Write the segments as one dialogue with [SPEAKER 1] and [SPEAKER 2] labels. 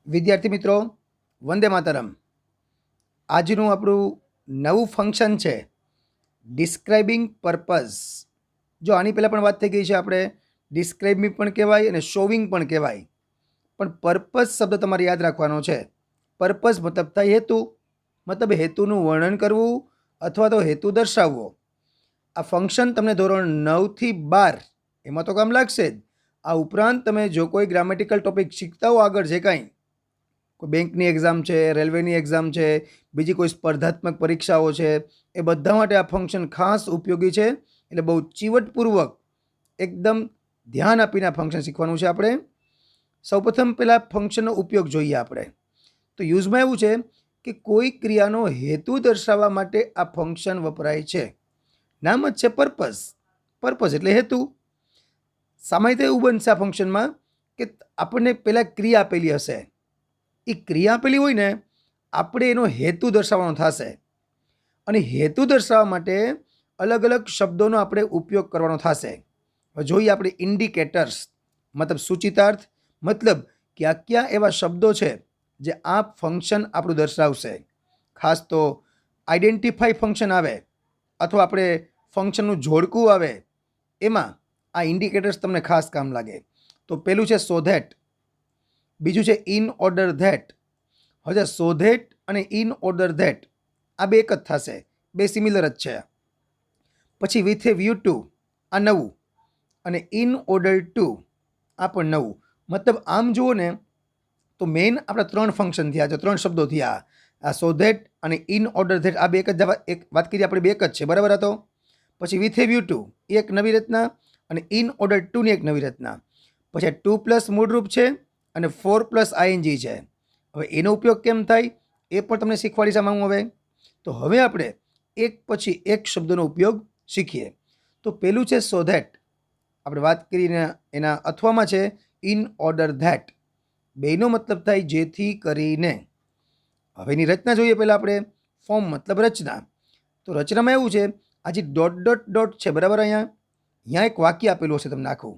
[SPEAKER 1] વિદ્યાર્થી મિત્રો, વંદે માતરમ. આજનું આપણું નવું ફંક્શન છે ડિસ્ક્રાઇબિંગ પર્પઝ. જો આની પહેલાં પણ વાત થઈ ગઈ છે, આપણે ડિસ્ક્રાઇબિંગ પણ કહેવાય અને શોવિંગ પણ કહેવાય, પણ પર્પઝ શબ્દ તમારે યાદ રાખવાનો છે. પર્પઝ મતલબ થાય હેતુ, મતલબ હેતુનું વર્ણન કરવું અથવા તો હેતુ દર્શાવવો. આ ફંક્શન તમને ધોરણ 9 થી 12 એમાં તો કામ લાગશે જ. આ ઉપરાંત તમે જો કોઈ ગ્રામેટિકલ ટોપિક શીખતા હો, આગળ જે કાંઈ કોઈ બેંકની એક્ઝામ છે, રેલવેની એક્ઝામ છે, બીજી કોઈ સ્પર્ધાત્મક પરીક્ષાઓ છે, એ બધા માટે આ ફંક્શન ખાસ ઉપયોગી છે. એટલે બહુ ચીવટપૂર્વક એકદમ ધ્યાન આપીને આ ફંક્શન શીખવાનું છે. આપણે સૌપ્રથમ પહેલાં ફંક્શનનો ઉપયોગ જોઈએ. આપણે તો યુઝમાં એવું છે કે કોઈ ક્રિયાનો હેતુ દર્શાવવા માટે આ ફંક્શન વપરાય છે. નામ જ છે પર્પઝ. પર્પઝ એટલે હેતુ. સામાન્ય એવું બનશે આ ફંક્શનમાં કે આપણને પહેલાં ક્રિયા આપેલી હશે. એ ક્રિયા આપેલી હોય ને, આપણે એનો હેતુ દર્શાવવાનો થશે. અને હેતુ દર્શાવવા માટે અલગ અલગ શબ્દોનો આપણે ઉપયોગ કરવાનો થશે. હવે જોઈએ આપણે ઇન્ડિકેટર્સ મતલબ સૂચિતાર્થ, મતલબ કયા કયા એવા શબ્દો છે જે આ ફંક્શન આપણું દર્શાવશે. ખાસ તો આઈડેન્ટિફાઈ ફંક્શન આવે અથવા આપણે ફંક્શનનું જોડકું આવે, એમાં આ ઇન્ડિકેટર્સ તમને ખાસ કામ લાગે. તો પહેલું છે સો ધેટ, બીજું છે ઇન ઓર્ડર ધેટ. હવે સો ધેટ અને ઇન ઓર્ડર ધેટ આ બે એક જ થશે, બે સિમિલર જ છે. પછી વિથ એ વ્યૂ ટુ આ નવું, અને ઇન ઓર્ડર ટુ આ પણ નવું. મતલબ આમ જુઓ ને તો મેઇન આપણા 3 ફંક્શન થયા છે, 3 શબ્દો થયા. આ સો ધેટ અને ઇન ઓર્ડર ધેટ આ બે એક વાત કરીએ આપણે, બે એક જ છે, બરાબર હતો. પછી વિથ એ વ્યૂ ટુ એ એક નવી રચના, અને ઇન ઓર્ડર ટુની એક નવી રચના. પછી 2 પ્લસ મૂળરૂપ છે અને 4 પ્લસ આઈએનજી છે. હવે એનો ઉપયોગ કેમ થાય એ પણ તમને શીખવાડીશ આમાં હું હવે. તો હવે આપણે એક પછી એક શબ્દનો ઉપયોગ શીખીએ. તો પહેલું છે સો ધેટ. આપણે વાત કરીને એના અથવામાં છે ઇન ઓર્ડર ધેટ. બેનો મતલબ થાય જેથી કરીને. હવે એની રચના જોઈએ પહેલાં આપણે. ફોર્મ મતલબ રચના. તો રચનામાં એવું છે, આ જે ડોટ ડોટ ડોટ છે, બરાબર, અહીંયા એક વાક્ય આપેલું હશે તમને આખું.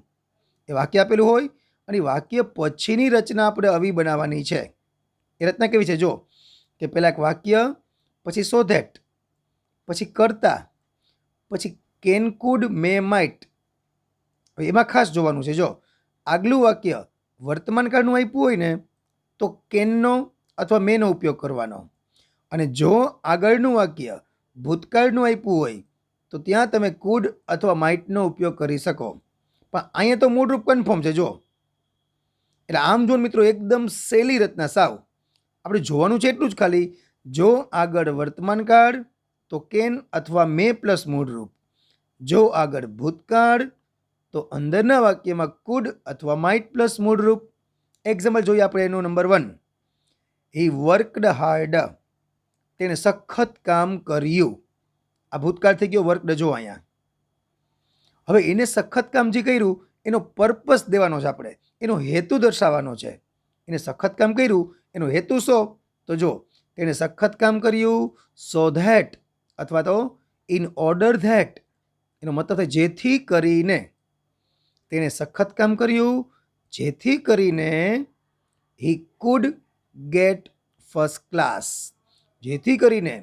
[SPEAKER 1] એ વાક્ય આપેલું હોય અને વાક્ય પછીની રચના આપણે આવી બનાવવાની છે. એ રચના કેવી છે જો, કે પહેલાં એક વાક્ય, પછી સો ધેટ, પછી કરતા, પછી કેન કુડ મે માઇટ. એમાં ખાસ જોવાનું છે, જો આગલું વાક્ય વર્તમાન કાળનું આપ્યું હોય ને તો કેનનો અથવા મેનો ઉપયોગ કરવાનો, અને જો આગળનું વાક્ય ભૂતકાળનું આપ્યું હોય તો ત્યાં તમે કુડ અથવા માઇટનો ઉપયોગ કરી શકો. પણ અહીંયા તો મૂળરૂપ કન્ફર્મ છે જો. એટલે આમ જો મિત્રો એકદમ સહેલી રચના સાવ. આપણે જોવાનું છે એટલું જ ખાલી, જો આગળ વર્તમાન કાળ તો કેન અથવા મે પ્લસ મૂળરૂપ, જો આગળ ભૂતકાળ તો અંદરના વાક્યમાં કુડ અથવા માઇટ પ્લસ મૂળરૂપ. એક્ઝામ્પલ જોઈએ આપણે એનું નંબર 1. હી વર્કડ હાર્ડ, તેણે સખત કામ કર્યું. આ ભૂતકાળ થઈ ગયો વર્કડ. જો અહીંયા હવે એને સખત કામ જે કર્યું એનો પર્પસ દેવાનો છે આપણે, એનો હેતુ દર્શાવવાનો છે. એને સખત કામ કર્યું એનો હેતુ શો, તો જો તેણે સખત કામ કર્યું સો ધેટ અથવા તો ઇન ઓર્ડર ધેટ. એનો મતલબ થાય જેથી કરીને. તેણે સખત કામ કર્યું જેથી કરીને he could get first class, જેથી કરીને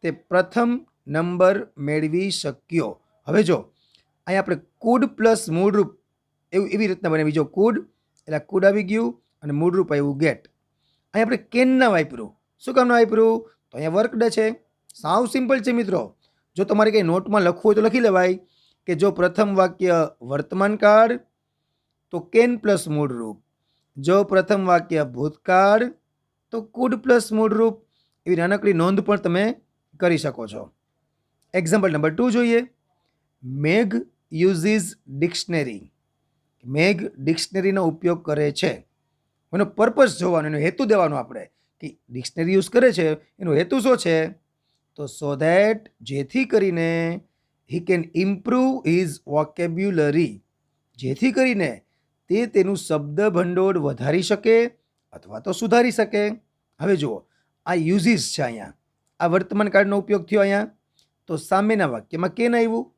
[SPEAKER 1] તે પ્રથમ નંબર મેળવી શક્યો. હવે જો અહીંયા આપણે કુડ પ્લસ મૂળરૂપ એવી રીતના બનાવી. જો કુડ એટલે કુડ આવી ગયું અને મૂળરૂપ આવ્યું ગેટ. અહીંયા આપણે કેન ના વાપર્યું. શું કામ ના વાપર્યું? તો અહીંયા વર્કડ છે. સાવ સિમ્પલ છે મિત્રો. જો તમારે કંઈ નોટમાં લખવું હોય તો લખી લેવાય કે જો પ્રથમ વાક્ય વર્તમાન કાળ તો કેન પ્લસ મૂળરૂપ, જો પ્રથમ વાક્ય ભૂતકાળ તો કુડ પ્લસ મૂળરૂપ. એવી નાનકડી નોંધ પણ તમે કરી શકો છો. એક્ઝામ્પલ નંબર 2 જોઈએ. મેઘ યુઝીસ ડિક્શનરી. મેઘ ડિક્શનરીનો ઉપયોગ કરે છે. એનો પર્પસ જોવાનો, એનો હેતુ દેવાનો આપણે કે ડિક્શનરી યુઝ કરે છે એનો હેતુ શું છે, તો સો ધેટ જેથી કરીને he can improve his vocabulary, જેથી કરીને તે તેનું શબ્દ ભંડોળ વધારી શકે અથવા તો સુધારી શકે. હવે જુઓ આ યુઝીસ છે, અહીંયા આ વર્તમાન કાળનો ઉપયોગ થયો. અહીંયા તો સામેના વાક્યમાં કેન આવ્યું.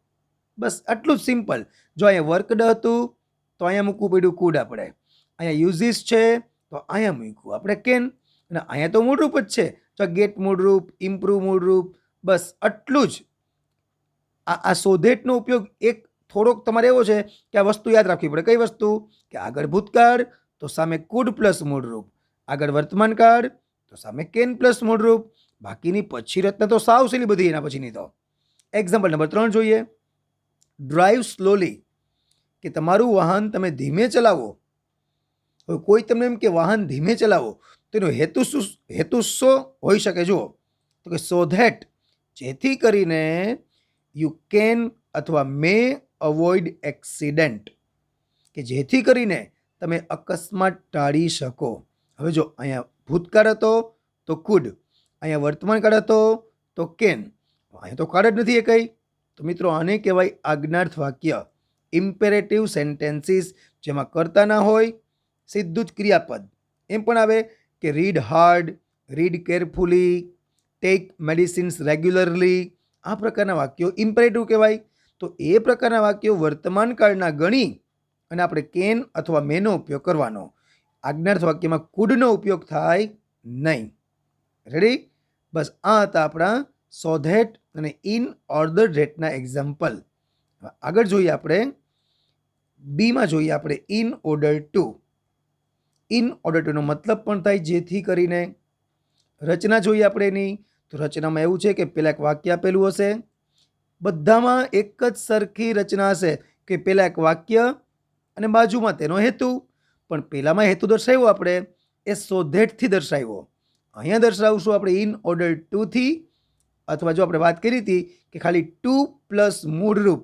[SPEAKER 1] બસ આટલું જ સિમ્પલ. જો અહીંયા વર્કડ હતું તો અહીંયા મૂકવું પડ્યું કુડ આપણે. અહીંયા યુઝીસ છે તો અહીંયા મૂક્યું આપણે કેન, અને અહીંયા તો મૂળરૂપ જ છે. તો ગેટ મૂળરૂપ, ઇમ્પ્રૂવ મૂળરૂપ, બસ આટલું જ. આ સોધેટનો ઉપયોગ એક થોડોક તમારે એવો છે કે આ વસ્તુ યાદ રાખવી પડે. કઈ વસ્તુ? કે આગળ ભૂતકાળ તો સામે કુડ પ્લસ મૂળરૂપ, આગળ વર્તમાન કાળ તો સામે કેન પ્લસ મૂળરૂપ. બાકીની પછી રચના તો સાવ સહેલી બધી એના પછીની તો. એક્ઝામ્પલ નંબર 3 જોઈએ. ડ્રાઈવ સ્લોલી, કે તમારું વાહન તમે ધીમે ચલાવો. હવે કોઈ તમને એમ કે વાહન ધીમે ચલાવો, તેનો હેતુ શું હોઈ શકે? જુઓ તો કે સો ધેટ, જેથી કરીને યુ કેન અથવા મે અવોઇડ એક્સિડન્ટ, કે જેથી કરીને તમે અકસ્માત ટાળી શકો. હવે જો અહીંયા ભૂતકાળ હતો તો કુડ, અહીંયા વર્તમાન કાળ હતો તો કેન, અહીંયા તો કાળ જ નથી એ કંઈ. તો મિત્રો આને કહેવાય આજ્ઞાર્થ વાક્ય, ઇમ્પેરેટિવ સેન્ટેન્સીસ, જેમાં કર્તા ના હોય, સીધું જ ક્રિયાપદ. એમ પણ આવે કે read hard, read carefully, take medicines regularly. આ પ્રકારના વાક્યો ઇમ્પેરેટિવ કહેવાય. તો એ પ્રકારના વાક્યો વર્તમાન કાળના ગણી અને આપણે કેન અથવા મેનો ઉપયોગ કરવાનો. આજ્ઞાર્થ વાક્યમાં કુડનો ઉપયોગ થાય નહીં. રેડી? બસ આ હતા આપણા સો ધેટ અને ઇન ઓર્ડર ધેટના એક્ઝામ્પલ. આગળ જોઈએ આપણે બીમાં જોઈએ આપણે in order to. In order ટુનો મતલબ પણ થાય જેથી કરીને. રચના જોઈએ આપણે એની. તો રચનામાં એવું છે કે પહેલાં એક વાક્ય આપેલું હશે. બધામાં એક જ સરખી રચના હશે કે પહેલાં એક વાક્ય અને બાજુમાં તેનો હેતુ. પણ પહેલામાં હેતુ દર્શાવ્યો આપણે એ સો ધેટથી દર્શાવ્યો. અહીંયા દર્શાવશું આપણે ઇન ઓર્ડર ટુથી, અથવા જો આપણે વાત કરી હતી કે ખાલી ટુ પ્લસ મૂળરૂપ,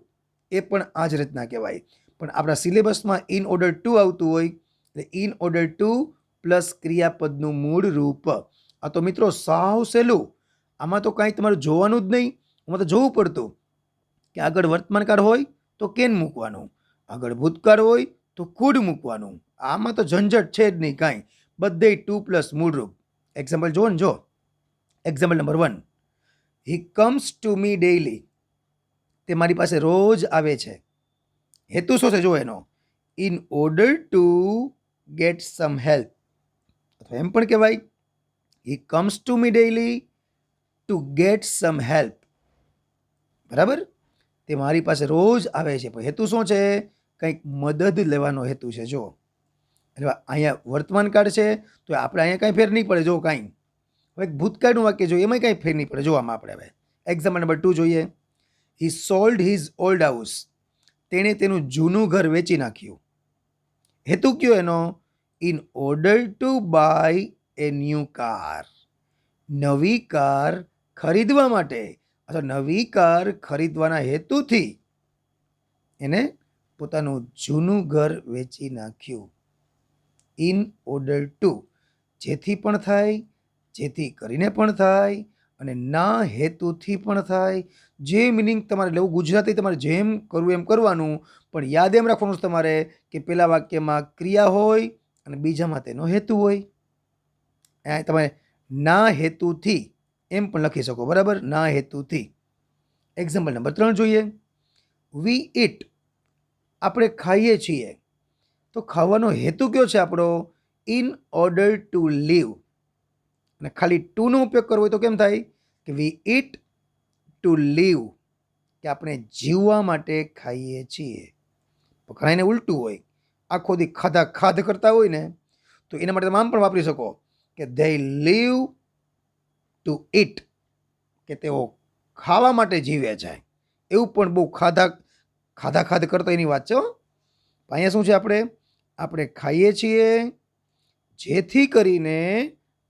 [SPEAKER 1] એ પણ આ જ રચના કહેવાય. પણ આપણા સિલેબસમાં ઇન ઓર્ડર ટુ આવતું હોય એટલે ઇન ઓર્ડર ટુ પ્લસ ક્રિયાપદનું મૂળ રૂપ. આ તો મિત્રો સાવ સહેલું. આમાં તો કાંઈ તમારે જોવાનું જ નહીં. આમાં તો જોવું પડતું કે આગળ વર્તમાન કાળ હોય તો કેન મૂકવાનું, આગળ ભૂતકાળ હોય તો કુડ મૂકવાનું. આમાં તો ઝંઝટ છે જ નહીં કાંઈ. બધે ટુ પ્લસ મૂળરૂપ. એક્ઝામ્પલ જો ને, જો example number 1. He comes to me daily, તે મારી પાસે રોજ આવે છે. હેતુ શું છે જો એનો? In order to get some help. અથવા એમ પણ કહેવાય he comes to me daily to get some help. બરાબર? તે મારી પાસે રોજ આવે છે, પણ હેતુ શું છે? કંઈક મદદ લેવાનો હેતુ છે. જો એટલે અહીંયા વર્તમાન કાળ છે તો આપણે અહીંયા કાંઈ ફેર નહીં પડે. જો કાંઈ હવે ભૂતકાળનું વાક્ય જોઈએ એમાં કાંઈ ફેર નહીં પડે. જો આમાં આપણે હવે એક્ઝામ્પલ નંબર 2 જોઈએ. He sold his old house, તેણે તેનું જૂનું ઘર વેચી નાખ્યું. હેતુ કયો એનો? In order to buy a new car. નવી કાર ખરીદવા માટે અથવા નવી કાર ખરીદવાના હેતુથી એને પોતાનું જૂનું ઘર વેચી નાખ્યું. ઇન ઓર્ડર ટુ, જેથી પણ થાય, જેથી કરીને પણ થાય, અને ના હેતુથી પણ થાય. જે મિનિંગ તમારે લેવું, ગુજરાતી તમારે જેમ કરવું એમ કરવાનું, પણ યાદ એમ રાખવાનું છે તમારે કે પહેલા વાક્યમાં ક્રિયા હોય અને બીજામાં તેનો હેતુ હોય. અહીંયા તમે ના હેતુથી એમ પણ લખી શકો. બરાબર? ના હેતુથી. એક્ઝામ્પલ નંબર 3 જોઈએ. વી ઇટ, આપણે ખાઈએ છીએ. તો ખાવાનો હેતુ કયો છે આપણો? In order to leave. અને ખાલી ટુનો ઉપયોગ કરવો હોય તો કેમ થાય? કે વી ઇટ ટુ લીવ, કે આપણે જીવવા માટે ખાઈએ છીએ. તો ઘણા એને ઉલટું હોય, આખો દી ખાધ કરતા હોય ને, તો એના માટે તમે આમ પણ વાપરી શકો કે ધે લીવ ટુ ઇટ, કે તેઓ ખાવા માટે જીવે છે. એવું પણ બહુ ખાધ કરતા એની વાત છે. અહીંયા શું છે? આપણે ખાઈએ છીએ જેથી કરીને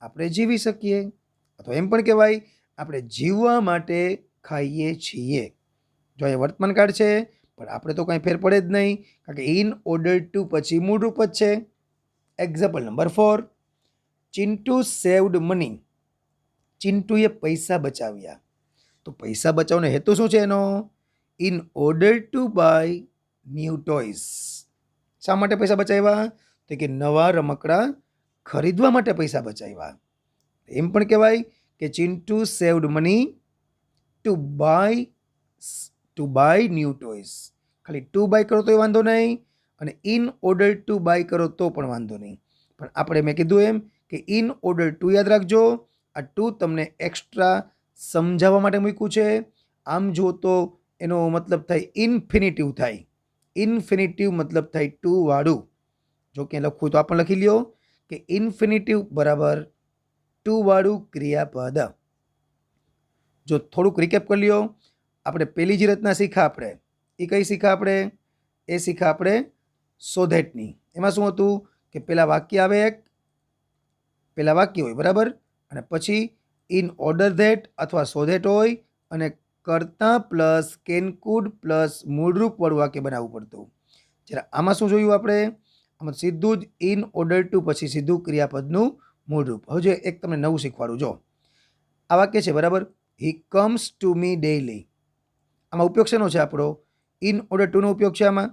[SPEAKER 1] આપણે જીવી શકીએ. અથવા એમ પણ કહેવાય આપણે જીવવા માટે ખાઈએ છીએ. જો એ વર્તમાન કાળ છે પણ આપણે તો કાંઈ ફેર પડે જ નહીં, કારણ કે ઇન ઓર્ડર ટુ પછી મૂળરૂપ જ છે. Example number 4. Chintu saved money, ચિન્ટુએ પૈસા બચાવ્યા. તો પૈસા બચાવવાનો હેતુ શું છે એનો? In order to buy new toys. શા માટે પૈસા બચાવ્યા? તો કે નવા રમકડા ખરીદવા માટે પૈસા બચાવ્યા. એમ પણ કહેવાય કે Chintu saved money to buy new toys. ખાલી ટુ બાય કરો તો વાંધો નહીં, અને ઇન ઓર્ડર ટુ બાય કરો તો પણ વાંધો નહીં. પણ આપણે મેં કીધું એમ કે ઇન ઓર્ડર ટુ યાદ રાખજો. આ ટુ તમને એક્સ્ટ્રા સમજાવવા માટે મૂક્યું છે. આમ જુઓ તો એનો મતલબ થાય ઇન્ફિનિટિવ થાય. ઇન્ફિનિટિવ મતલબ થાય ટુ વાળું. જો ક્યાં લખવું તો આપણે લખી લ્યો કે ઇન્ફિનિટિવ બરાબર ટુ વાળું ક્રિયાપદ. જો થોડુંક રિકેપ કરી લ્યો, આપણે પહેલી જ રચના શીખા આપણે એ કઈ શીખા આપણે? એ શીખા આપણે સો ધેટની. એમાં શું હતું કે પેલા વાક્ય આવે એક, પેલા વાક્ય હોય બરાબર, અને પછી ઇન ઓર્ડર ધેટ અથવા સો ધેટ હોય અને કરતા પ્લસ કેનકુડ પ્લસ મૂળરૂપ વાળું વાક્ય બનાવવું પડતું. જ્યારે આમાં શું જોયું આપણે? આમાં સીધું જ ઇન ઓર્ડર ટુ પછી સીધું ક્રિયાપદનું મૂળરૂપ. હવે જો એક તમને નવું શીખવાડું. જો આ વાક્ય છે બરાબર, હી કમ્સ ટુ મી ડેઇલી. આમાં ઉપયોગ શેનો છે આપણો? ઇન ઓર્ડર ટુનો ઉપયોગ છે આમાં.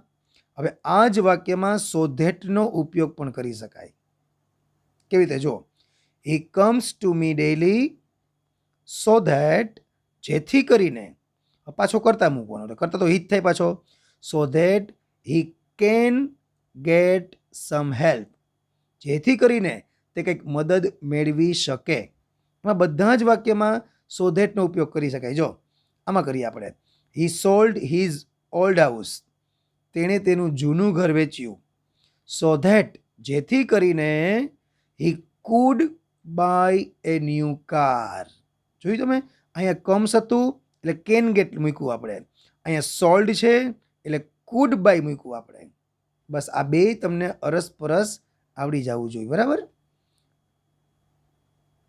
[SPEAKER 1] હવે આ જ વાક્યમાં સો ધેટનો ઉપયોગ પણ કરી શકાય. કેવી રીતે? જો he comes to me daily so that, જેથી કરીને પાછો કરતા મૂકવાનો, એટલે કરતા તો હી જ થાય પાછો. સો that he can get some help, જેથી કરીને તે કંઈક મદદ મેળવી શકે. એમાં બધા જ વાક્યમાં સો ધેટનો ઉપયોગ કરી શકાય. જો આમાં કરીએ આપણે, he sold his old house, તેણે તેનું જૂનું ઘર વેચ્યું. સો ધેટ, જેથી કરીને he could buy a new car. જોયું તમે? અહીંયા કમ્સ હતું એટલે કેન ગેટ મૂક્યું આપણે, અહીંયા સોલ્ડ છે એટલે કુડ બાય મૂક્યું આપણે. બસ આ બે તમને અરસપરસ આવડી જવું જોઈએ બરાબર.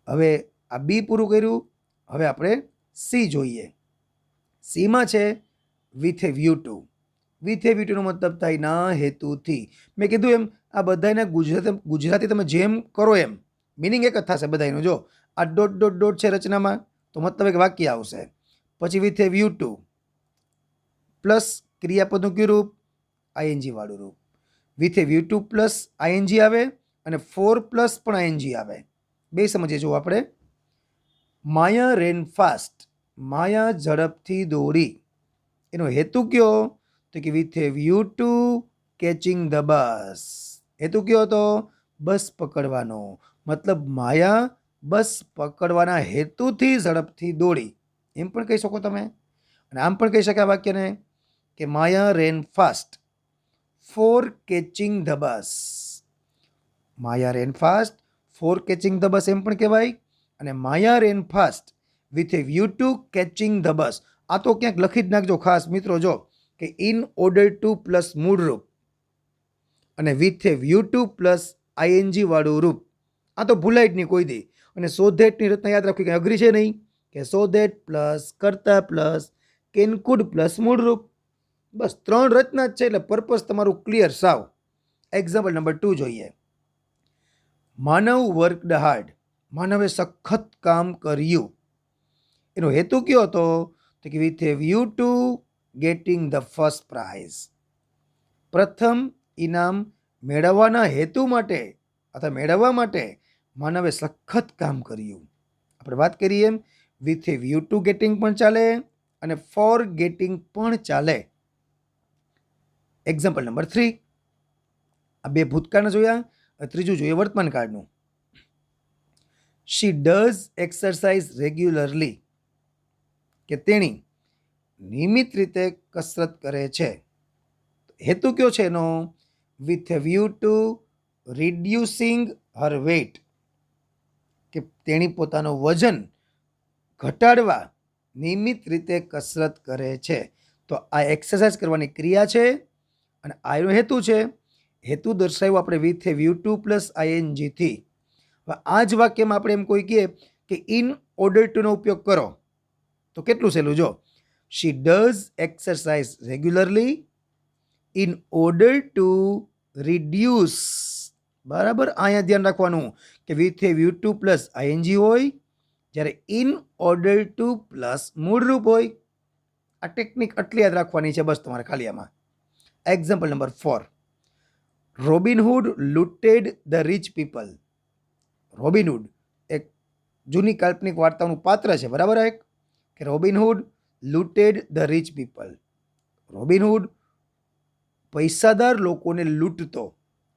[SPEAKER 1] હવે આ બી પૂરું કર્યું. હવે આપણે સી જોઈએ. સીમાં છે with a view to. With a view ટુનો મતલબ થાય ના હેતુથી. મેં કીધું એમ આ બધાને ગુજરાતી તમે જેમ કરો એમ મિનિંગ એક જ થશે બધાનો. જો આ ડોટ ડોટ ડોટ છે રચનામાં તો મતલબ એક વાક્ય આવશે. પછી with a view to plus ક્રિયાપદનું કયું રૂપ? આઈએનજી વાળું રૂપ. With a view to plus ING આવે અને ફોર પ્લસ પણ આઈએનજી આવે. બે સમજીએ. જો આપણે માયા રેન ફાસ્ટ, માયા ઝડપથી દોડી. એનો હેતુ કયો? તો કે with a view to catching the બસ. હેતુ કયો હતો? બસ પકડવાનો. મતલબ માયા બસ પકડવાના હેતુથી ઝડપથી દોડી, એમ પણ કહી શકો તમે. અને આમ પણ કહી શકાય વાક્યને કે Maya ran fast for catching the bus. Maya ran fast for catching the bus એમ પણ કહેવાય. અને Maya ran fast with a view to catching the bus. આ તો ક્યાંક લખી જ નાખજો ખાસ મિત્રો. જો કે ઇન ઓર્ડર ટુ પ્લસ મૂળરૂપ અને with a view to plus ING વાળું રૂપ. આ તો ભૂલાય જ નહીં કોઈ દી. અને સો ધેટની રચના યાદ રાખવી કંઈ અઘરી છે નહીં, કે સો ધેટ પ્લસ કરતા પ્લસ કેનકુડ પ્લસ મૂળરૂપ. બસ 3 રચના જ છે એટલે પર્પસ તમારું ક્લિયર સાવ. એક્ઝામ્પલ નંબર 2 જોઈએ. માનવ વર્કડ હાર્ડ, માનવે સખત કામ કર્યું. એનો હેતુ કયો હતો? તો કે with a view to gating the first prize. પ્રથમ ઇનામ મેળવવાના હેતુ માટે અથવા મેળવવા માટે માનવે સખત કામ કર્યું. આપણે વાત કરીએ એમ with a view to getting પણ ચાલે અને ફોર ગેટિંગ પણ ચાલે. Example number 3. આ બે ભૂતકાળના જોયા. ત્રીજું જોઈએ વર્તમાન કાળનું. શી ડઝ એક્સરસાઇઝ રેગ્યુલરલી, કે તેણી નિયમિત રીતે કસરત કરે છે. હેતુ કયો છે એનો? With a view to reducing her weight, કે તેણી પોતાનું વજન ઘટાડવા નિયમિત રીતે કસરત કરે છે. તો આ એક્સરસાઇઝ કરવાની ક્રિયા છે અને આનો હેતુ છે. હેતુ દર્શાવ્યો આપણે with a view to plus આઈએનજીથી. હવે આ જ વાક્યમાં આપણે એમ કોઈ કહે કે ઇન ઓર્ડર ટુનો ઉપયોગ કરો તો કેટલું સહેલું. જો she does exercise regularly in order to reduce. બરાબર. અહીંયા ધ્યાન રાખવાનું કે with a view to plus I N G હોય, જ્યારે ઇન ઓર્ડર ટુ પ્લસ મૂળરૂપ હોય. આ ટેકનિક આટલી યાદ રાખવાની છે બસ તમારે ખાલી આમાં. Example number 4. Robin Hood looted the rich people. Robin Hood એક જૂની કાલ્પનિક વાર્તાનું પાત્ર છે બરાબર. એક કે Robin Hood looted the rich people. Robin Hood પૈસાદાર લોકોને લૂંટતો.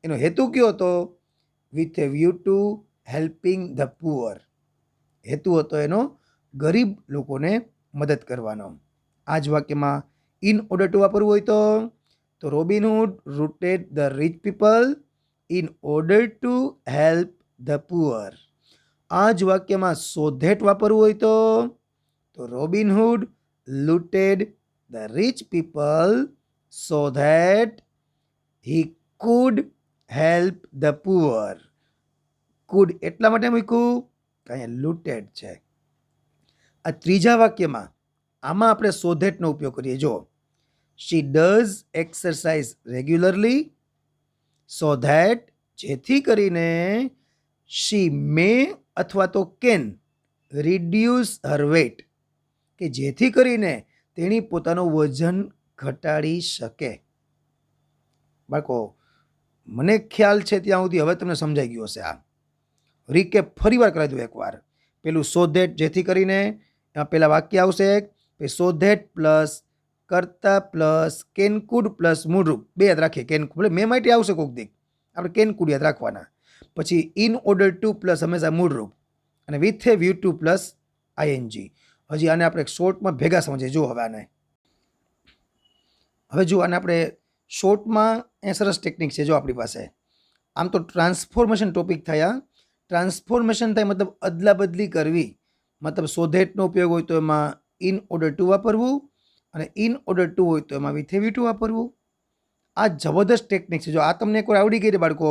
[SPEAKER 1] એનો હેતુ કયો હતો? With a view to helping the poor. હેતુ હતો એનો ગરીબ લોકોને મદદ કરવાનો. આ જ વાક્યમાં ઇન ઓર્ડર ટુ વાપરવું હોય તો Robin Hood looted the rich people in order to help the poor. આ જ વાક્યમાં સો ધેટ વાપરવું હોય તો Robin Hood looted the rich people so that he could help the poor. Could એટલા માટે મૂક્યું કે અહીંયા લૂટેડ છે. આ ત્રીજા વાક્યમાં આમાં આપણે સો ધેટનો ઉપયોગ કરીએ. જો she does exercise regularly so that જેથી કરીને શી મે અથવા તો કેન રિડ્યુસ હર વેટ કે જેથી કરીને તેણી પોતાનું વજન ઘટાડી શકે. બાળકો મને ખ્યાલ છે ત્યાં સુધી હવે તમને સમજાઈ ગયું હશે. આ રીકેપ ફરી વાર કરાવી દઉં એકવાર. પેલું સો ધેટ જેથી કરીને પેલા વાક્ય આવશે સો ધેટ પ્લસ કરતા પ્લસ કેન કુડ પ્લસ મૂળરૂપ. બે યાદ રાખીએ. કેન કુડ મેં માટે આવશે કોક દીક આપણે કેન કુડ યાદ રાખવાના. પછી ઇન ઓર્ડર ટુ પ્લસ હંમેશા મૂળરૂપ અને with a view to plus ING. હજી આને આપણે શોર્ટમાં ભેગા સમજીએ. જુઓ હવે જુઓ આને આપણે શોર્ટમાં એ સરસ ટેકનિક છે. જો આપણી પાસે આમ તો ટ્રાન્સફોર્મેશન ટોપિક થયા. ટ્રાન્સફોર્મેશન થાય મતલબ અદલા બદલી કરવી. મતલબ સો ધેટનો ઉપયોગ હોય તો એમાં ઇન ઓર્ડર ટુ વાપરવું અને ઇન ઓર્ડર ટુ હોય તો એમાં વિથ એ વ્યૂ ટુ વાપરવું. આ જબરદસ્ત ટેકનિક છે. જો આ તમને એકવાર આવડી ગઈ બાળકો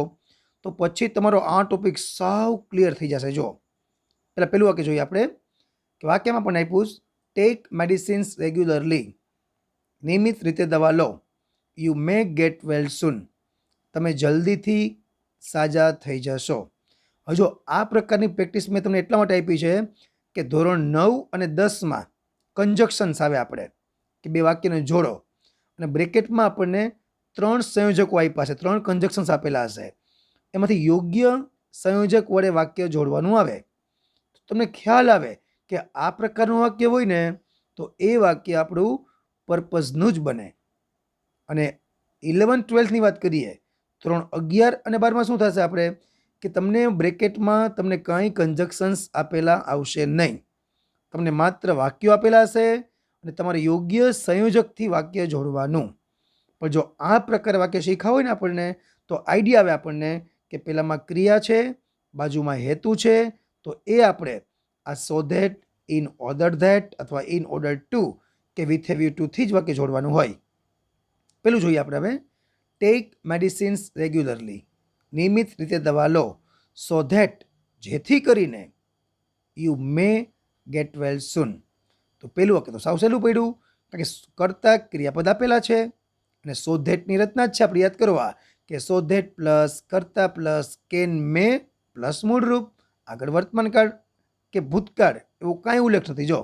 [SPEAKER 1] તો પછી તમારો આ ટોપિક સાવ ક્લિયર થઈ જશે. જો પેલું વાક્ય જોઈએ આપણે કે વાક્યમાં પણ આપ્યું ટેક મેડિસિન્સ રેગ્યુલરલી. નિયમિત રીતે દવા લો. યુ મે ગેટ વેલ સૂન. તમે જલ્દીથી સાજા થઈ જશો. હજુ આ પ્રકારની પ્રેક્ટિસ મેં તમને એટલા માટે આપી છે કે ધોરણ 9 અને 10માં કંજક્શન્સ આવે આપણે કે બે વાક્યને જોડો અને બ્રેકેટમાં આપણને 3 સંયોજકો આપ્યા છે. 3 કંજક્શન્સ આપેલા હશે. એમાંથી યોગ્ય સંયોજક વડે વાક્ય જોડવાનું આવે. તમને ખ્યાલ આવે કે આ પ્રકારનું વાક્ય હોય ને તો એ વાક્ય આપણું પર્પઝનું જ બને. અને 11-12ની વાત કરીએ ધોરણ 11 અને 12માં શું થશે આપણે કે તમને બ્રેકેટમાં તમને કંઈ કંજક્શન્સ આપેલા આવશે નહીં. તમને માત્ર વાક્યો આપેલા હશે અને તમારે યોગ્ય સંયોજકથી વાક્ય જોડવાનું. પણ જો આ પ્રકારે વાક્ય શીખ્યા હોય ને આપણને તો આઈડિયા આવે આપણને કે પેલામાં ક્રિયા છે, બાજુમાં હેતુ છે, તો એ આપણે આ so that, in order that અથવા ઇન ઓર્ડર ટુ કે વિથ એ વ્યૂ ટુથી જ વાક્ય જોડવાનું હોય. પેલું જોઈએ આપણે હવે ટેક મેડિસિન્સ રેગ્યુલરલી. નિયમિત રીતે દવા લો. સો ધેટ જેથી કરીને યુ મે ગેટ વેલ સૂન. તો પેલું વાક્ય તો સાવ સહેલું પડ્યું કારણ કે કરતા ક્રિયાપદ આપેલા છે અને સો ધેટની રચના જ છે આપણે યાદ કરવા કે સો ધેટ પ્લસ કરતા પ્લસ કેન મે પ્લસ મૂળરૂપ. આગળ વર્તમાનકાળ કે ભૂતકાળ એવો કાંઈ ઉલ્લેખ નથી. જો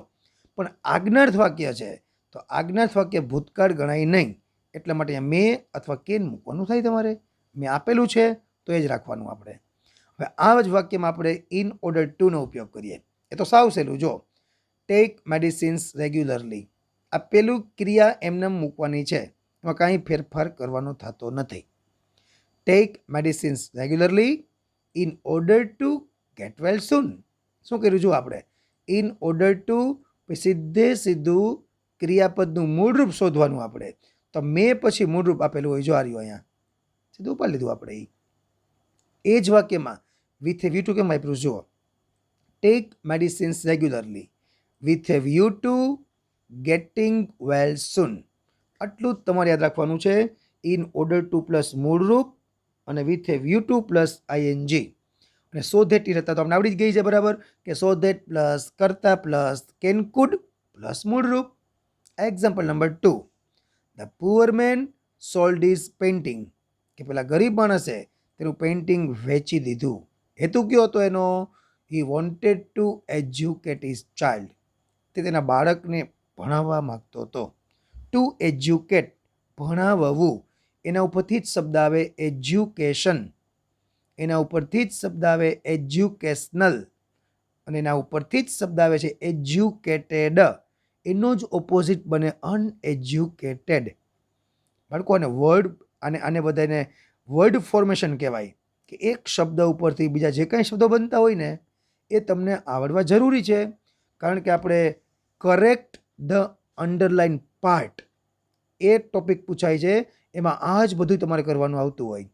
[SPEAKER 1] પણ આજ્ઞાર્થ વાક્ય છે તો આજ્ઞાર્થ વાક્ય ભૂતકાળ ગણાય નહીં. એટલા માટે અહીંયા મે અથવા કેન મૂકવાનું થાય. તમારે મેં આપેલું છે તો એ જ રાખવાનું આપણે. હવે આ જ વાક્યમાં આપણે ઇન ઓર્ડર ટુનો ઉપયોગ કરીએ. એ તો સાવ સહેલું. જો ટેક મેડિસિન્સ રેગ્યુલરલી. આ પેલું ક્રિયા એમને મૂકવાની છે. એમાં કાંઈ ફેરફાર કરવાનો થતો નથી. Take medicines regularly in order to get well soon. શું કર્યું જો આપણે ઇન ઓર્ડર ટુ સીધું ક્રિયાપદનું મૂળરૂપ શોધવાનું આપણે. તો મેં પછી મૂળરૂપ આપેલું હોય. જો આ રહ્યું અહીંયા સીધું ઉપાડી લીધું આપણે. એ જ વાક્યમાં વિથ એ વ્યૂ ટુ કેમ વાપર્યું? જુઓ take medicines regularly with a view to getting well soon. આટલું જ તમારે યાદ રાખવાનું છે. ઇન ઓર્ડર ટુ પ્લસ મૂળરૂપ અને with a view to plus ING. અને સો ધેટની રહેતા તો આપણે આવડી જ ગઈ છે બરાબર કે સો ધેટ પ્લસ કરતા પ્લસ કેન કુડ પ્લસ મૂળરૂપ. Example number 2. The poor man sold his painting. કે પેલા ગરીબ માણસે તેનું પેઇન્ટિંગ વેચી દીધું. હેતુ કયો હતો એનો? He wanted to educate his child. તે તેના બાળકને ભણાવવા માગતો હતો. ટુ એજ્યુકેટ ભણાવવું. એના ઉપરથી જ શબ્દ આવે એજ્યુકેશન. એના ઉપરથી જ શબ્દ આવે એજ્યુકેશનલ અને એના ઉપરથી જ શબ્દ આવે છે એજ્યુકેટેડ. એનો જ ઓપોઝિટ બને અનએજ્યુકેટેડ. બાળકો આને વર્ડ આને બધાને વર્ડ ફોર્મેશન કહેવાય કે એક શબ્દ ઉપરથી બીજા જે કાંઈ શબ્દો બનતા હોય ને એ તમને આવડવા જરૂરી છે, કારણ કે આપણે correct the underline part A topic પૂછાય છે, એમાં આ જ બધું તમારે કરવાનું આવતું હોય.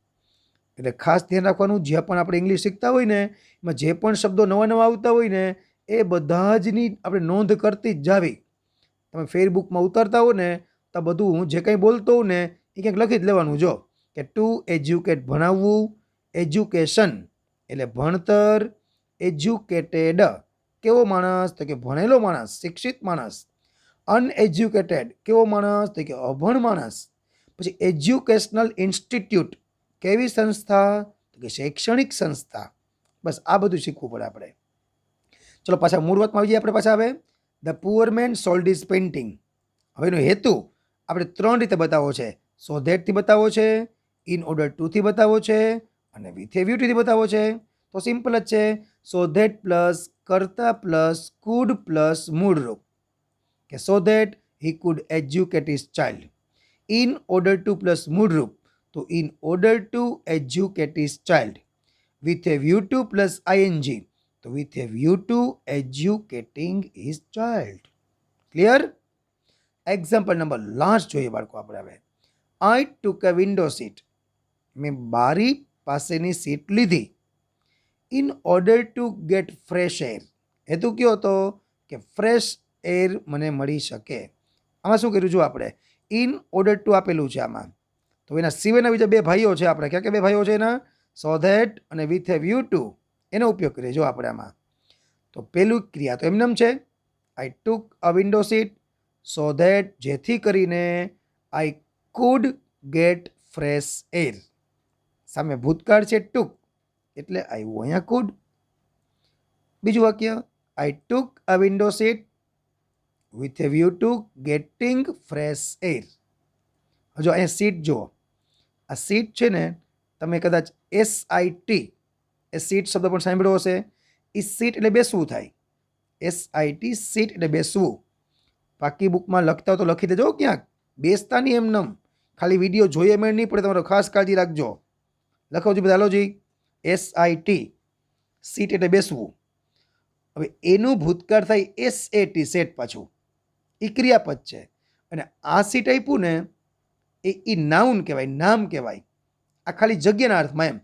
[SPEAKER 1] એટલે ખાસ ધ્યાન રાખવાનું, જ્યાં પણ આપણે ઇંગ્લિશ શીખતા હોય ને એમાં જે પણ શબ્દો નવા નવા આવતા હોય ને એ બધા જની આપણે નોંધ કરતી જ જાવી. તમે ફેસબુકમાં ઉતારતા હો ને તો બધું હું જે કંઈ બોલતો હોઉં ને એ કંઈક લખી જ લેવાનું. જો કે ટુ એજ્યુકેટ ભણાવવું, એજ્યુકેશન એટલે ભણતર, એજ્યુકેટેડ કેવો માણસ તો કે ભણેલો માણસ, શિક્ષિત માણસ, અનએજ્યુકેટેડ કેવો માણસ તો કે અભણ માણસ, પછી એજ્યુકેશનલ ઇન્સ્ટિટ્યૂટ કેવી સંસ્થા તો કે શૈક્ષણિક સંસ્થા. બસ આ બધું શીખવું પડે આપણે. ચલો પાછા મૂળ વાતમાં આવી જઈએ આપણે. પાછા હવે the poor man sold his painting. હવે એનો હેતુ આપણે 3 રીતે બતાવો છે. સો ધેટથી બતાવો છે, ઇન ઓર્ડર ટુથી બતાવો છે અને વિથ એ વ્યૂથી બતાવો છે. તો સિમ્પલ જ છે. સો ધેટ પ્લસ કર્તા પ્લસ કુડ પ્લસ મૂળરૂપ, કે so that he could educate his child. In order to plus મૂળરૂપ, તો in order to educate his child. With a view to plus ING, તો with a view to educating his child. Clear? Example number last જોઈએ બાળકો આપણે હવે. I took a window seat. મેં બારી પાસેની સીટ લીધી. In order to get fresh air. હેતુ કયો હતો કે ફ્રેશ એર મને મળી શકે. આમાં શું કર્યું જો આપણે ઇન ઓર્ડર ટુ આપેલું છે આમાં, તો એના સિવાયના બીજા 2 ભાઈઓ છે આપણે. ક્યાં ક્યાં 2 ભાઈઓ છે એના? સો ધેટ અને વિથ એ વ્યૂ ટુ. એનો ઉપયોગ કરીએ જો આપણે આમાં. તો પેલું ક્રિયા તો એમનેમ છે, I took a window seat, so that જેથી કરીને I could get fresh air. સામે ભૂતકાળ છે ટુક એટલે આવ્યું અહીંયા કુડ. બીજું વાક્ય I took a window seat with a view to getting fresh air. જો અહીંયા સીટ જુઓ, આ સીટ છે ને તમે કદાચ SIT એ સીટ શબ્દ પણ સાંભળ્યો હશે. એ સીટ એટલે બેસવું થાય. SIT સીટ એટલે બેસવું. બાકી બુકમાં લખતા હોય તો લખી દેજો ક્યાંક. બેસતા નહીં એમનેમ, ખાલી વિડીયો જોઈએ મેળ નહીં પડે, તમારો ખાસ કાળજી રાખજો. લખાવજો બધા. હાલો જી, SIT સીટ એટલે બેસવું. હવે એનું ભૂતકાળ થાય SAT સેટ. પાછું એ ક્રિયાપદ છે અને આ સીટ આપ્યું ને એ નાઉન કહેવાય, નામ કહેવાય. આ ખાલી જગ્યાના અર્થમાં એમ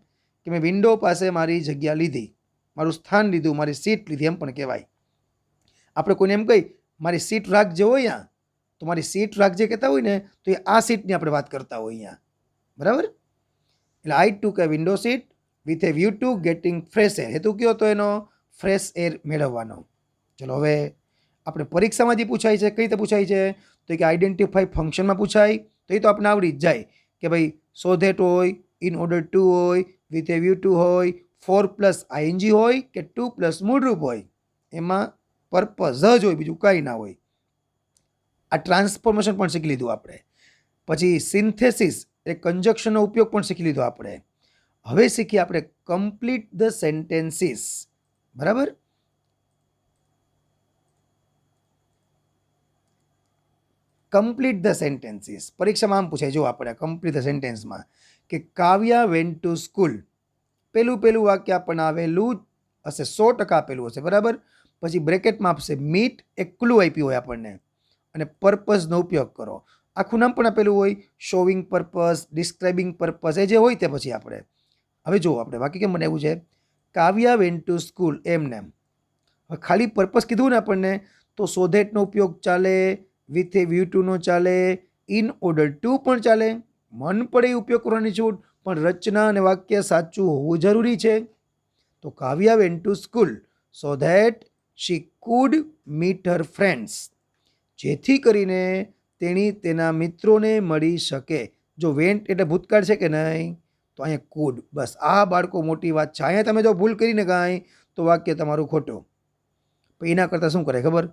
[SPEAKER 1] કે મેં વિન્ડો પાસે મારી જગ્યા લીધી, મારું સ્થાન લીધું, મારી સીટ લીધી એમ પણ કહેવાય. આપણે કોઈને એમ કહી મારી સીટ રાખજે હોય અહીંયા, તો મારી સીટ રાખજે કહેતા હોય ને તો એ આ સીટની આપણે વાત કરતા હોય અહીંયા. બરાબર? એટલે I took a window seat with a view to getting fresh air. હેતુ કયો તો એનો ફ્રેશ એર મેળવવાનો. ચલો હવે આપણે પરીક્ષામાં જે પૂછાય છે કઈ રીતે પૂછાય છે તો કે આઈડેન્ટિફાઈ ફંક્શનમાં પૂછાય. તો એ તો આપણે આવડી જ જાય કે ભાઈ સો ધેટ હોય, ઇન ઓર્ડર ટુ હોય, વિથ એ વ્યૂ ટુ હોય, 4 પ્લસ આઈએનજી હોય કે 2 પ્લસ મૂળરૂપ હોય. એમાં પર્પઝ જ હોય, બીજું કાંઈ ના હોય. આ ટ્રાન્સફોર્મેશન પણ શીખી લીધું આપણે. પછી સિન્થેસિસ એ કંજક્શનનો ઉપયોગ પણ શીખી લીધો આપણે. હવે શીખીએ આપણે કમ્પ્લીટ ધ સેન્ટેન્સીસ. બરાબર? કમ્પ્લીટ ધ સેન્ટેન્સીસ પરીક્ષામાં આમ પૂછાય જો આપણે કમ્પ્લીટ ધ સેન્ટેન્સમાં કે કાવ્યા વેન્ટ ટુ સ્કૂલ. પેલું વાક્ય આપણને આવેલું હશે, 100% આપેલું હશે. બરાબર? પછી બ્રેકેટમાં આપશે મીટ, એક ક્લુ આપ્યું હોય આપણને, અને પર્પઝનો ઉપયોગ કરો. આખું નામ પણ આપેલું હોય, શોવિંગ પર્પઝ, ડિસ્ક્રાઇબિંગ પર્પઝ, એ જે હોય તે પછી આપણે. હવે જુઓ આપણે વાક્ય કેમ બનાવ્યું છે, કાવ્યા વેન્ટ ટુ સ્કૂલ એમનેમ. હવે ખાલી પર્પઝ કીધું ને આપણને તો સો ધેટનો ઉપયોગ ચાલે, વિથ એ વ્યૂ ટુનો ચાલે, ઇન ઓર્ડર ટુ પણ ચાલે. મન પડે એ ઉપયોગ કરવાની છૂટ, પણ રચના અને વાક્ય સાચું હોવું જરૂરી છે. તો Kavya went to school so that she could meet her friends. જેથી કરીને તેણી તેના મિત્રોને મળી શકે. જો વેન્ટ એટલે ભૂતકાળ છે કે નહીં, તો અહીંયા કુડ. બસ આ બાળકો મોટી વાત છે. અહીંયા તમે જો ભૂલ કરીને કાંઈ તો વાક્ય તમારું ખોટું. પણ એના કરતાં શું કરે ખબર,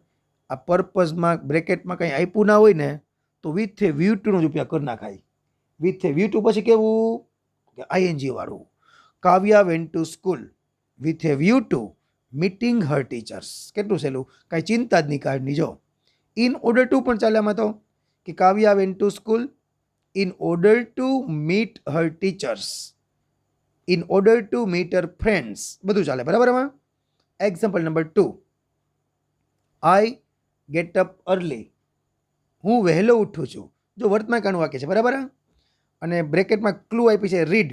[SPEAKER 1] આ પર્પઝમાં બ્રેકેટમાં કંઈ આપ્યું ના હોય ને તો વિથ એ વ્યૂ ટુનો જ ઉપયોગ કરી નાખાય. વિથ એ વ્યૂ ટુ પછી કેવું કે આઈએનજી વાળું. Kavya went to school with a view to meeting her teachers. કેટલું સહેલું, કાંઈ ચિંતા જ નહીં કાઢની. જો ઇન ઓર્ડર ટુ પણ ચાલે આમાં તો, કે Kavya went to school in order to meet her teachers. In order to meet her friends, બધું ચાલે બરાબર. એમાં example number 2, I get up early, હું વહેલો ઉઠું છું. જો વર્તમાન કાળનું વાક્ય છે બરાબર. અને બ્રેકેટમાં ક્લુ આપી છે રીડ,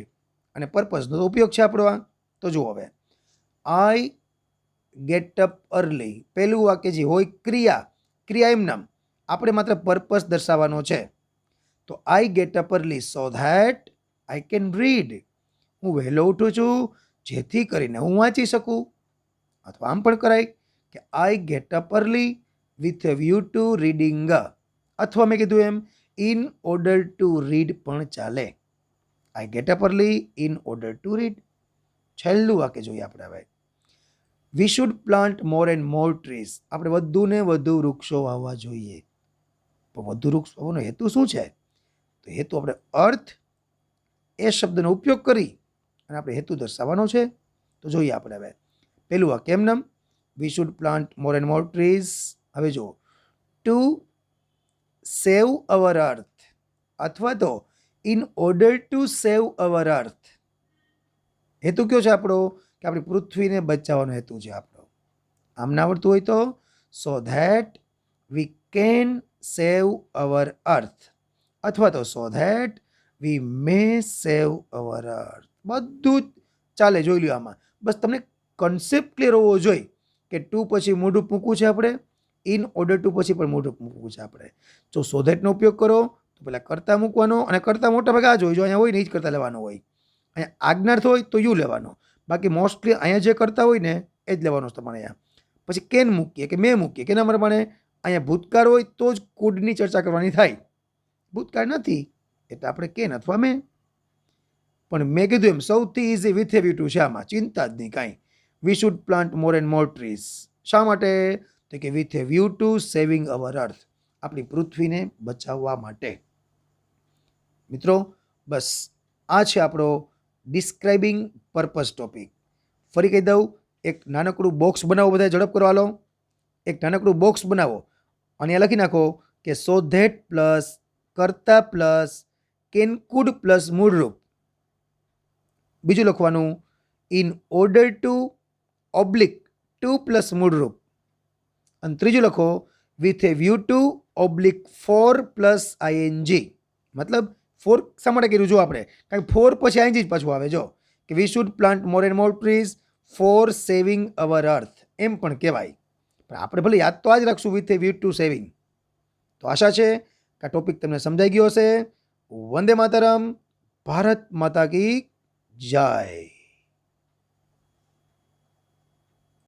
[SPEAKER 1] અને પર્પઝનો ઉપયોગ છે આપણો આ. તો જુઓ હવે, આઈ ગેટ અપ અર્લી, પહેલું વાક્ય જે હોય ક્રિયા એમ નામ, આપણે માત્ર પર્પઝ દર્શાવવાનો છે. તો આઈ get up early so that I can read, હું વહેલો ઉઠું છું જેથી કરીને હું વાંચી શકું. અથવા આમ પણ કરાય કે આઈ get up early with a view to reading, અથવા મેં કીધું એમ ઇન ઓર્ડર ટુ રીડ પણ ચાલે. આઈ get up early in order two read. છેલ્લું વાક્ય જોઈએ આપણે હવે, વી should plant more and more trees, આપણે વધુ ને વધુ વૃક્ષો વાવવા જોઈએ. પણ વધુ વૃક્ષ વાવવાનો હેતુ શું છે? તો હેતુ આપણે અર્થ એ શબ્દનો ઉપયોગ કરી અને આપણે હેતુ દર્શાવવાનો છે. તો જોઈએ આપણે હવે પેલું વાક્ય એમ નામ, વી should plant more and more trees. હવે જુઓ, ટુ સેવ અવર અર્થ, અથવા તો ઇન ઓર્ડર ટુ સેવ અવર અર્થ. હેતુ કયો છે આપણો? કે આપણી પૃથ્વીને બચાવવાનો હેતુ છે આપણો. આમ ના આવડતું હોય તો સો ધેટ વી કેન સેવ અવર અર્થ, અથવા તો સો ધેટ વી મે સેવ અવર અર્થ. બધું જ ચાલે, જોઈ લ્યો આમાં. બસ તમને કન્સેપ્ટ ક્લિયર હોવો જોઈએ કે ટુ પછી મોઢું મૂકવું છે આપણે, ઇન ઓર્ડર ટુ પછી પણ મોઢું મૂકવું છે આપણે. જો સો ધેટનો ઉપયોગ કરો તો પેલા કરતા મૂકવાનો, અને કરતા મોટા ભાગે આ જ હોય, જો અહીંયા હોય ને એ જ કરતા લેવાનો હોય. અહીંયા આજ્ઞાર્થ હોય તો યુ લેવાનો, બાકી મોસ્ટલી અહીંયા જે કરતા હોય ને એ જ લેવાનો છે તમારે. અહીંયા પછી કેન મૂકીએ કે મેં મૂકીએ, કેના પ્રમાણે? અહીંયા ભૂતકાળ હોય તો જ કુડની ચર્ચા કરવાની થાય, ભૂતકાળ નથી એટલે આપણે કેન અથવા મેં. પણ મેં કીધું એમ સૌથી easy with a view to છે, આમાં ચિંતા જ નહીં કાંઈ. We should plant more and more trees. શા માટે? તો કે with a view to saving our earth, આપણી પૃથ્વીને બચાવવા માટે. મિત્રો બસ આ છે આપણો ડિસ્ક્રાઇબિંગ પર્પઝ ટોપિક. ફરી કહી દઉં, એક નાનકડું બોક્સ બનાવો, બધા ઝડપ કરો હાલો. એક નાનકડું બોક્સ બનાવો અને એ લખી નાખો કે સો ધેટ પ્લસ કરતા પ્લસ કેન કુડ પ્લસ મૂળરૂપ. બીજું લખવાનું in order to oblique to plus મૂળરૂપ. અને ત્રીજું લખો with a view to oblique for plus ING. મતલબ ફોર શા માટે કર્યું જો આપણે? કારણ કે ફોર પછી આઈએનજી જ પાછું આવે. જો કે we should plant more and more trees for saving our earth, એમ પણ કહેવાય. પણ આપણે ભલે યાદ તો આ જ રાખશું with a view to saving. તો આશા છે કે આ ટોપિક તમને સમજાઈ ગયો હશે. વંદે માતરમ. ભારત માતા કી જય.